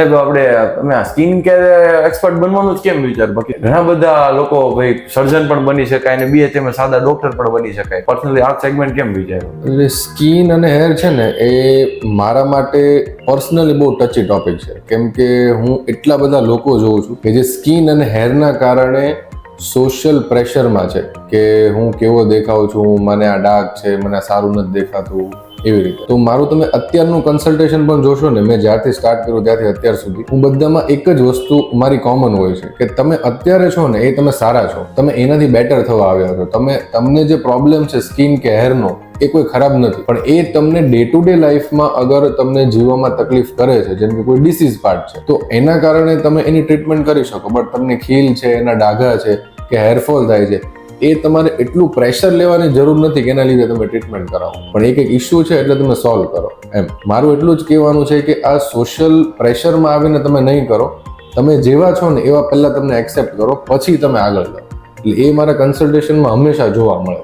સાહેબ આપણે તમે સ્કિન કેર એક્સપર્ટ બનવાનું જ કેમ વિચાર? બાકી ઘણા બધા લોકો ભાઈ સર્જન પણ બની શકાય અને BHM સાદા ડોક્ટર પણ બની શકાય. પર્સનલી આ સેગમેન્ટ કેમ વિચાર્યું? એટલે સ્કિન અને હેર છે ને એ મારા માટે પર્સનલી બહુ ટચી ટોપિક છે, કેમ કે હું એટલા બધા લોકો જોઉં છું કે જે સ્કિન અને હેરના કારણે સોશિયલ પ્રેશરમાં છે કે હું કેવો દેખાઉં છું, મને આ ડાર્ક છે, મને આ સારું નથી દેખાતું, એવી રીતે. તો મારું તમે અત્યારનું કન્સલ્ટેશન પણ જોશો ને, મેં જ્યારથી સ્ટાર્ટ કર્યું ત્યારથી અત્યાર સુધી હું બધામાં એક જ વસ્તુ મારી કોમન હોય છે કે તમે અત્યારે છો ને એ તમે સારા છો, તમે એનાથી બેટર થવા આવ્યા છો. તમને જે પ્રોબ્લેમ છે સ્કિન કે હેરનો એ કોઈ ખરાબ નથી, પણ એ તમને ડે ટુ ડે લાઈફમાં અગર તમને જીવવામાં તકલીફ કરે છે, જેમ કે કોઈ ડિસીઝ પાર્ટ છે, તો એના કારણે તમે એની ટ્રીટમેન્ટ કરી શકો. બટ તમને ખીલ છે, એના ડાઘા છે કે હેરફોલ થાય છે, એ તમારે એટલું પ્રેશર લેવાની જરૂર નથી કે એના લીધે તમે ટ્રીટમેન્ટ કરાવો, પણ એક ઇશ્યુ છે એટલે તમે સોલ્વ કરો. એમ મારું એટલું જ કહેવાનું છે કે આ સોશિયલ પ્રેશરમાં આવીને તમે નહીં કરો. તમે જેવા છો ને એવા પહેલા તમને એક્સેપ્ટ કરો, પછી તમે આગળ જાઓ. એટલે એ મારા કન્સલ્ટેશનમાં હંમેશા જોવા મળે.